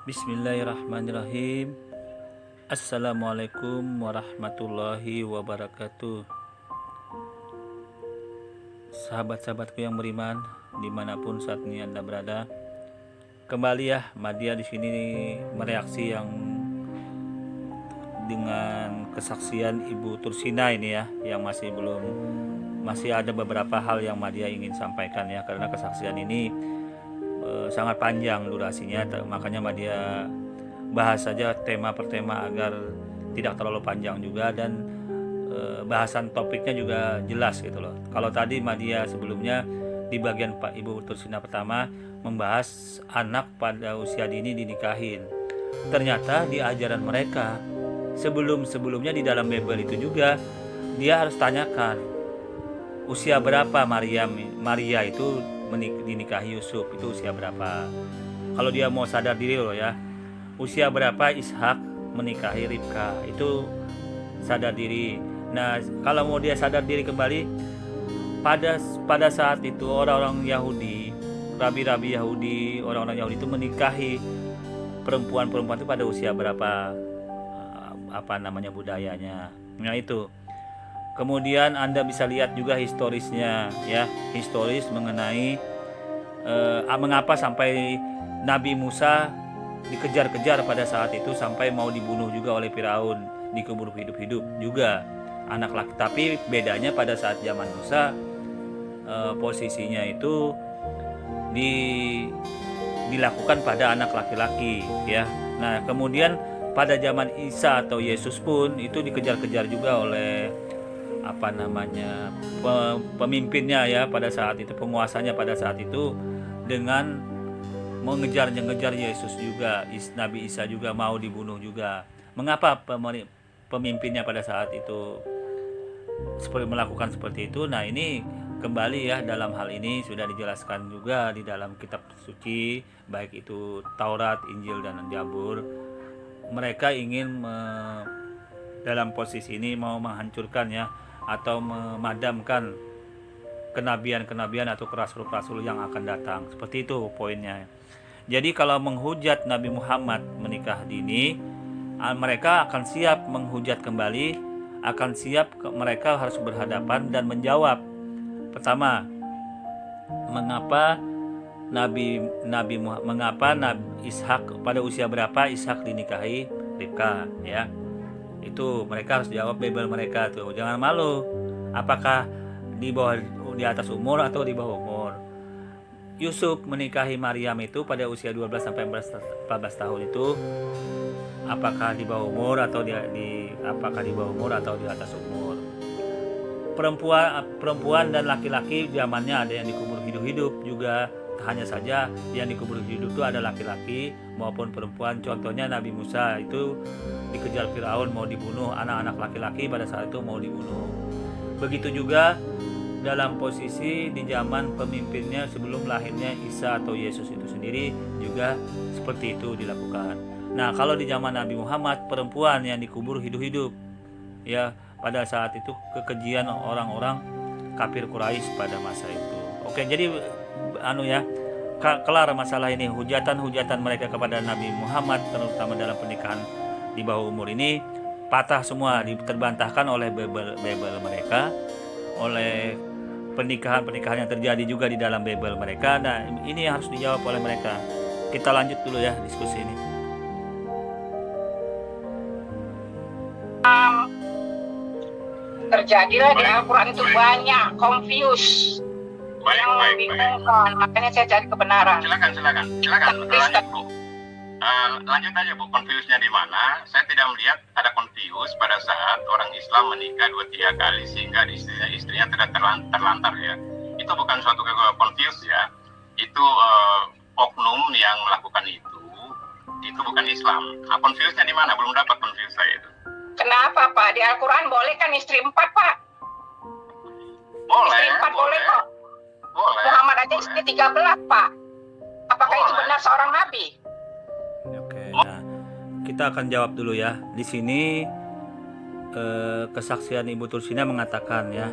Bismillahirrahmanirrahim. Assalamualaikum warahmatullahi wabarakatuh. Sahabat-sahabatku yang beriman, dimanapun saat ini Anda berada, kembali ya Madia di sini mereaksi yang dengan kesaksian Ibu Tursina ini ya, yang masih ada beberapa hal yang Madia ingin sampaikan ya, karena kesaksian ini sangat panjang durasinya, makanya Madia bahas saja tema per tema agar tidak terlalu panjang juga, dan bahasan topiknya juga jelas gitu loh. Kalau tadi Madia sebelumnya di bagian Pak Ibu Tursina pertama membahas anak pada usia dini dinikahin. Ternyata di ajaran mereka sebelumnya di dalam Bible itu juga dia harus tanyakan usia berapa Maria itu dinikahi Yusuf, itu usia berapa. Kalau dia mau sadar diri loh ya, usia berapa Ishak menikahi Ribka, itu sadar diri. Nah kalau mau dia sadar diri kembali, pada saat itu orang-orang Yahudi, rabi-rabi Yahudi, orang-orang Yahudi itu menikahi perempuan-perempuan itu pada usia berapa, budayanya. Nah itu. Kemudian Anda bisa lihat juga historisnya ya, historis mengenai mengapa sampai Nabi Musa dikejar-kejar pada saat itu sampai mau dibunuh juga oleh Firaun, dikubur hidup-hidup juga anak laki. Tapi bedanya pada saat zaman Musa posisinya itu dilakukan pada anak laki-laki ya. Nah kemudian pada zaman Isa atau Yesus pun itu dikejar-kejar juga oleh pemimpinnya ya pada saat itu, penguasanya pada saat itu, dengan mengejar Yesus juga. Nabi Isa juga mau dibunuh juga. Mengapa pemimpinnya pada saat itu melakukan seperti itu? Nah ini kembali ya, dalam hal ini sudah dijelaskan juga di dalam kitab suci, baik itu Taurat, Injil, dan Zabur. Mereka ingin dalam posisi ini mau menghancurkan ya, atau memadamkan kenabian atau rasul-rasul yang akan datang. Seperti itu poinnya. Jadi kalau menghujat Nabi Muhammad menikah dini, mereka akan siap menghujat kembali, mereka harus berhadapan dan menjawab. Pertama, mengapa Nabi Ishak pada usia berapa Ishak dinikahi Ribka ya? Itu mereka harus jawab Bible mereka tuh. Jangan malu. Apakah di atas umur atau di bawah umur? Yusuf menikahi Maryam itu pada usia 12 sampai 14 tahun itu, apakah di bawah umur atau di atas umur? Perempuan dan laki-laki zamannya ada yang dikubur hidup-hidup juga. Hanya saja yang dikubur hidup itu ada laki-laki maupun perempuan. Contohnya Nabi Musa itu dikejar Firaun, mau dibunuh, anak-anak laki-laki pada saat itu mau dibunuh. Begitu juga dalam posisi di zaman pemimpinnya sebelum lahirnya Isa atau Yesus itu sendiri juga seperti itu dilakukan. Nah kalau di zaman Nabi Muhammad, perempuan yang dikubur hidup-hidup ya, pada saat itu kekejian orang-orang kafir Quraisy pada masa itu. Oke, jadi kelar masalah ini. Hujatan mereka kepada Nabi Muhammad, terutama dalam pernikahan di bawah umur ini, patah semua, terbantahkan oleh Bible mereka, oleh pernikahan yang terjadi juga di dalam Bible mereka. Nah ini yang harus dijawab oleh mereka. Kita lanjut dulu ya diskusi ini. Terjadilah di Al-Quran itu banyak confuse yang membingungkan, makanya saya cari kebenaran. Silakan. Lanjut Bu. Lanjut aja Bu, confuse-nya di mana? Saya tidak melihat ada confuse pada saat orang Islam menikah 2-3 kali sehingga istrinya tidak terlantar ya. Itu bukan suatu confuse ya. Itu oknum yang melakukan itu bukan Islam. Confuse-nya di mana? Belum dapat confuse saya itu. Kenapa Pak? Di Al-Quran boleh kan istri 4 Pak? Boleh. Istri 4 boleh kok. Boleh. Muhammad aja istri 13 Pak. Apakah itu benar seorang nabi? Oke, nah kita akan jawab dulu ya. Di sini kesaksian Ibu Tursina mengatakan ya,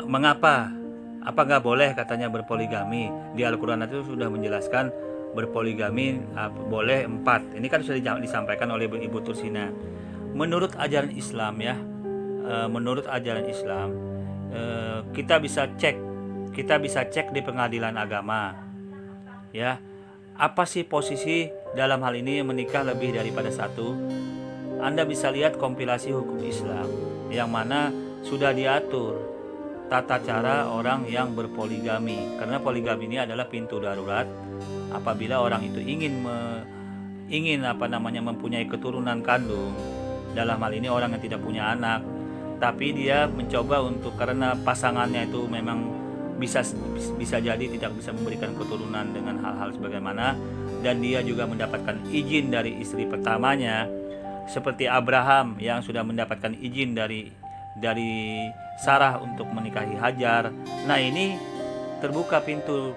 mengapa? Apa nggak boleh katanya berpoligami? Di Al-Quran itu sudah menjelaskan berpoligami boleh 4. Ini kan sudah disampaikan oleh Ibu Tursina. Menurut ajaran Islam ya, menurut ajaran Islam kita bisa cek di pengadilan agama ya, apa sih posisi dalam hal ini menikah lebih daripada satu. Anda bisa lihat kompilasi hukum Islam yang mana sudah diatur tata cara orang yang berpoligami, karena poligami ini adalah pintu darurat apabila orang itu ingin mempunyai keturunan kandung. Dalam hal ini orang yang tidak punya anak, tapi dia mencoba untuk, karena pasangannya itu memang bisa jadi tidak bisa memberikan keturunan dengan hal-hal sebagaimana, dan dia juga mendapatkan izin dari istri pertamanya, seperti Abraham yang sudah mendapatkan izin dari Sarah untuk menikahi Hajar. Nah, ini terbuka pintu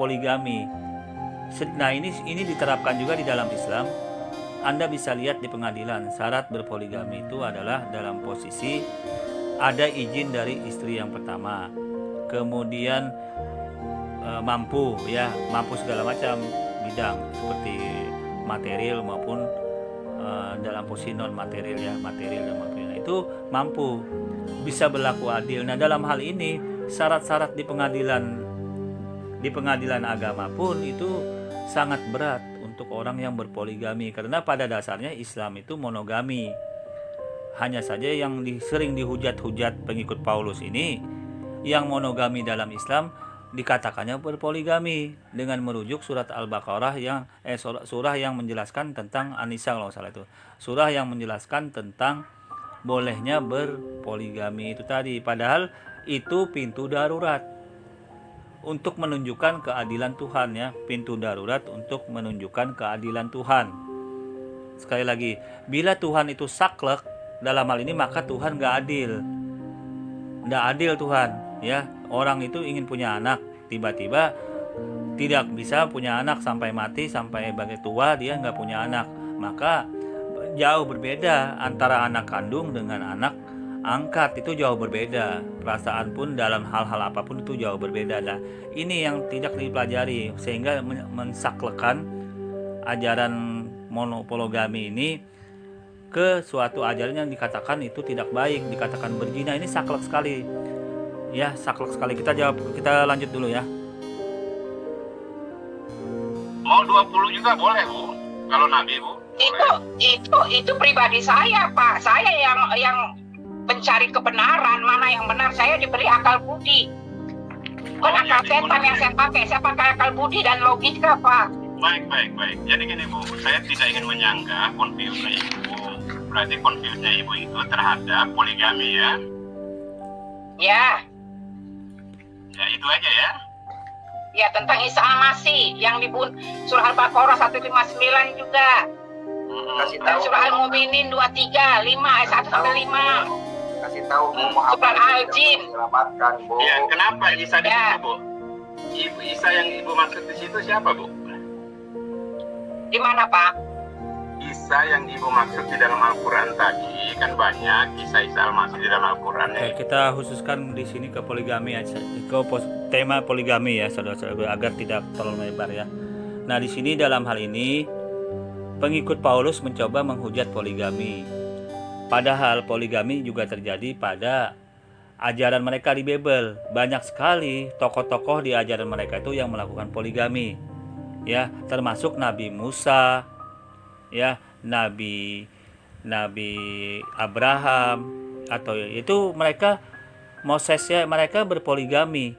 poligami. Nah, ini diterapkan juga di dalam Islam. Anda bisa lihat di pengadilan, syarat berpoligami itu adalah dalam posisi ada izin dari istri yang pertama, kemudian mampu segala macam bidang seperti material maupun dalam posisi non material ya, material dan material itu mampu, bisa berlaku adil. Nah, dalam hal ini syarat-syarat di pengadilan agama pun itu sangat berat untuk orang yang berpoligami, karena pada dasarnya Islam itu monogami. Hanya saja yang sering dihujat-hujat pengikut Paulus ini, yang monogami dalam Islam dikatakannya berpoligami dengan merujuk surat Al-Baqarah surah yang menjelaskan tentang An-Nisa kalau salah itu. Surah yang menjelaskan tentang bolehnya berpoligami itu tadi, padahal itu pintu darurat untuk menunjukkan keadilan Tuhan ya, pintu darurat untuk menunjukkan keadilan Tuhan. Sekali lagi, bila Tuhan itu saklek dalam hal ini, maka Tuhan gak adil. Gak adil Tuhan ya. Orang itu ingin punya anak, tiba-tiba tidak bisa punya anak sampai mati, sampai bagai tua dia gak punya anak. Maka jauh berbeda antara anak kandung dengan anak angkat, itu jauh berbeda. Perasaan pun dalam hal-hal apapun itu jauh berbeda. Nah, ini yang tidak dipelajari, sehingga mensaklekan ajaran monopologami ini ke suatu ajaran yang dikatakan itu tidak baik, dikatakan berzina. Ini saklek sekali ya, saklek sekali. Kita lanjut dulu ya. Mau 20 juga boleh Bu, kalau Nabi Bu. Itu pribadi saya Pak, saya yang mencari kebenaran, mana yang benar. Saya diberi akal budi, bukan akal setan yang saya pakai akal budi dan logika Pak. Baik. Jadi gini Bu, saya tidak ingin menyanggah confuse-nya Ibu. Berarti confuse-nya Ibu itu terhadap poligami ya? Ya. Ya itu aja ya? Ya, tentang Isa Al-Masih yang dibunuh, surah Al-Baqarah 159 juga. Dan surah Al-Mu'minin 23, 5 ayat 1 sampai 5. Kasih tahu Bu Muhammad Al-Jin. Selamatkan Bu. Ya, kenapa Isa di situ Bu? Isa yang Ibu maksud di situ siapa Bu? Di mana Pak? Isa yang Ibu maksud di dalam Al-Quran tadi kan banyak Isa Al-Masih di dalam Al-Quran ya. Kita khususkan di sini ke poligami aja, ke tema poligami ya saudara-saudara, agar tidak terlalu lebar ya. Nah, di sini dalam hal ini pengikut Paulus mencoba menghujat poligami. Padahal poligami juga terjadi pada ajaran mereka di Bible. Banyak sekali tokoh-tokoh di ajaran mereka itu yang melakukan poligami. Ya, termasuk Nabi Musa, ya, Nabi Abraham, atau itu mereka Moses ya, mereka berpoligami.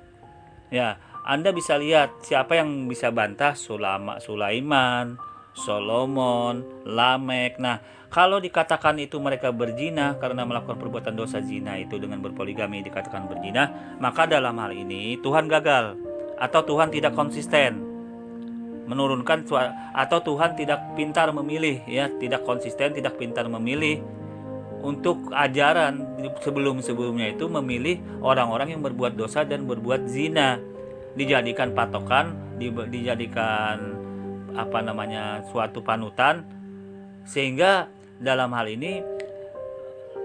Ya, Anda bisa lihat siapa yang bisa bantah Sulaiman, Solomon, Lamek. Nah, kalau dikatakan itu mereka berzina karena melakukan perbuatan dosa zina itu dengan berpoligami dikatakan berzina, maka dalam hal ini Tuhan gagal atau Tuhan tidak konsisten menurunkan, atau Tuhan tidak pintar memilih ya, tidak konsisten, tidak pintar memilih untuk ajaran sebelumnya itu memilih orang-orang yang berbuat dosa dan berbuat zina, dijadikan patokan, dijadikan suatu panutan, sehingga dalam hal ini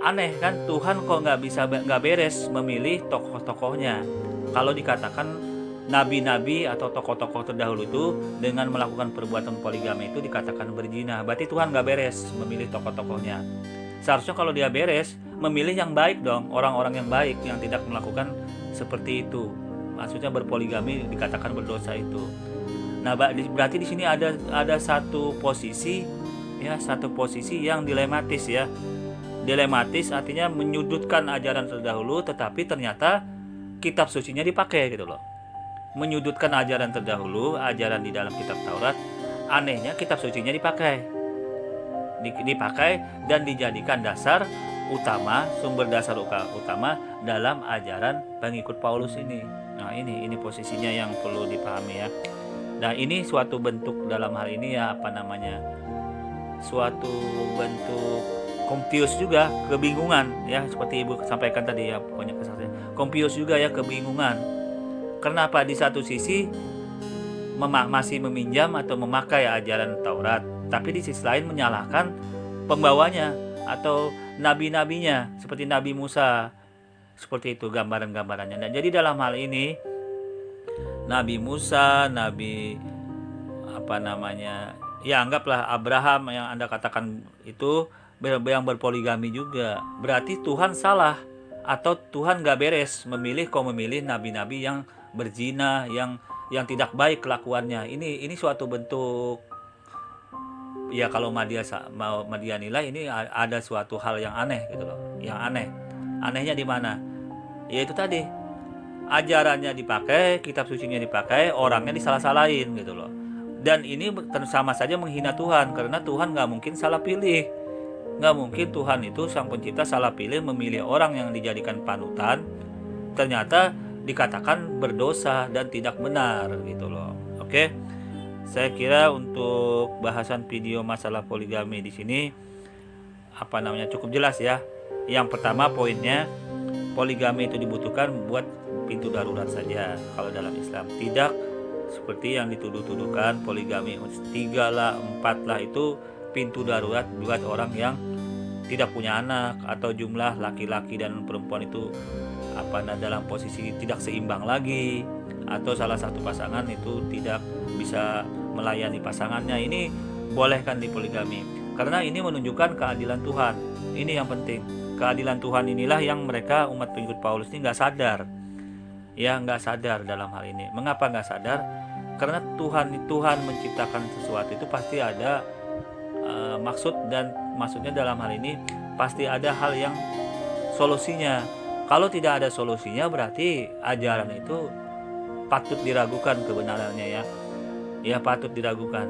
aneh kan, Tuhan kok nggak beres memilih tokoh-tokohnya. Kalau dikatakan nabi-nabi atau tokoh-tokoh terdahulu itu dengan melakukan perbuatan poligami itu dikatakan berzina. Berarti Tuhan nggak beres memilih tokoh-tokohnya. Seharusnya kalau dia beres, memilih yang baik dong, orang-orang yang baik yang tidak melakukan seperti itu. Maksudnya berpoligami dikatakan berdosa itu. Nah, berarti di sini ada satu posisi yang dilematis ya. Dilematis artinya menyudutkan ajaran terdahulu, tetapi ternyata kitab sucinya dipakai gitu loh. Menyudutkan ajaran terdahulu, ajaran di dalam kitab Taurat, anehnya kitab sucinya dipakai dan dijadikan dasar utama, sumber dasar utama dalam ajaran pengikut Paulus ini. Nah, ini posisinya yang perlu dipahami ya. Nah, ini suatu bentuk dalam hal ini ya suatu bentuk confuse juga, kebingungan ya, seperti Ibu sampaikan tadi ya, pokoknya kesaksian. Confuse juga ya, kebingungan. Kenapa di satu sisi masih meminjam atau memakai ajaran Taurat, tapi di sisi lain menyalahkan pembawanya atau nabi-nabinya seperti Nabi Musa. Seperti itu gambaran-gambarannya. Nah, jadi dalam hal ini Nabi Musa, ya anggaplah Abraham yang Anda katakan itu yang berpoligami juga. Berarti Tuhan salah atau Tuhan gak beres memilih nabi-nabi yang berzina, yang tidak baik kelakuannya. Ini suatu bentuk ya, kalau media nilai ini ada suatu hal yang aneh gitu loh. Yang anehnya di mana? Ya itu tadi, ajarannya dipakai, kitab sucinya dipakai, orangnya disalah-salahin gitu loh. Dan ini sama saja menghina Tuhan, karena Tuhan gak mungkin salah pilih. Gak mungkin Tuhan itu sang pencipta salah pilih memilih orang yang dijadikan panutan, ternyata dikatakan berdosa dan tidak benar gitu loh. Oke, saya kira untuk bahasan video masalah poligami di sini cukup jelas ya. Yang pertama poinnya, poligami itu dibutuhkan buat pintu darurat saja kalau dalam Islam, tidak seperti yang dituduh-tuduhkan poligami 3 lah 4 lah itu pintu darurat buat orang yang tidak punya anak, atau jumlah laki-laki dan perempuan itu dalam posisi tidak seimbang lagi, atau salah satu pasangan itu tidak bisa melayani pasangannya. Ini bolehkan di poligami karena ini menunjukkan keadilan Tuhan. Ini yang penting, keadilan Tuhan inilah yang mereka umat pengikut Paulus ini nggak sadar dalam hal ini. Mengapa nggak sadar? Karena Tuhan menciptakan sesuatu itu pasti ada maksud, dan maksudnya dalam hal ini pasti ada hal yang solusinya. Kalau tidak ada solusinya berarti ajaran itu patut diragukan kebenarannya ya patut diragukan.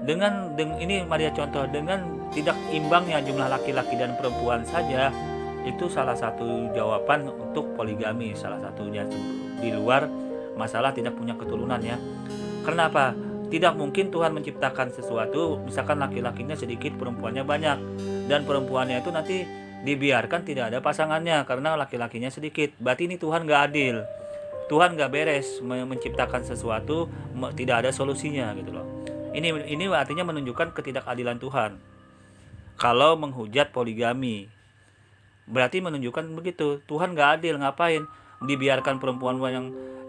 Dengan ini Maria contoh, dengan tidak imbangnya jumlah laki-laki dan perempuan saja, itu salah satu jawaban untuk poligami, salah satunya di luar masalah tidak punya keturunan ya. Kenapa? Tidak mungkin Tuhan menciptakan sesuatu misalkan laki-lakinya sedikit, perempuannya banyak, dan perempuannya itu nanti dibiarkan tidak ada pasangannya karena laki-lakinya sedikit. Berarti ini Tuhan gak adil, Tuhan gak beres menciptakan sesuatu tidak ada solusinya gitu loh. Ini artinya menunjukkan ketidakadilan Tuhan kalau menghujat poligami. Berarti menunjukkan begitu, Tuhan gak adil. Ngapain dibiarkan perempuan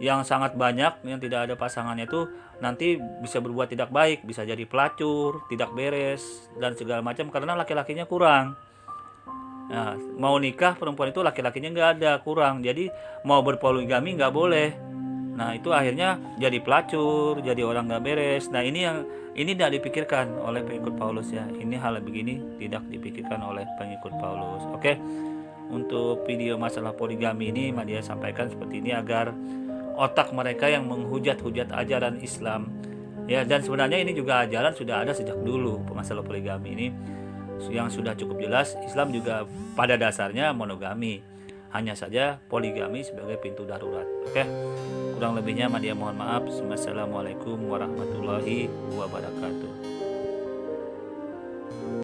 yang sangat banyak yang tidak ada pasangannya itu nanti bisa berbuat tidak baik, bisa jadi pelacur, tidak beres dan segala macam karena laki-lakinya kurang. Nah, mau nikah perempuan itu laki-lakinya nggak ada, kurang, jadi mau berpoligami nggak boleh. Nah itu akhirnya jadi pelacur, jadi orang nggak beres. Nah ini tidak dipikirkan oleh pengikut Paulus ya. Ini hal begini tidak dipikirkan oleh pengikut Paulus. Oke, untuk video masalah poligami ini Madia sampaikan seperti ini agar otak mereka yang menghujat-hujat ajaran Islam ya, dan sebenarnya ini juga ajaran sudah ada sejak dulu. Masalah poligami ini yang sudah cukup jelas, Islam juga pada dasarnya monogami, hanya saja poligami sebagai pintu darurat. Oke, kurang lebihnya Madia mohon maaf. Wassalamualaikum warahmatullahi wabarakatuh.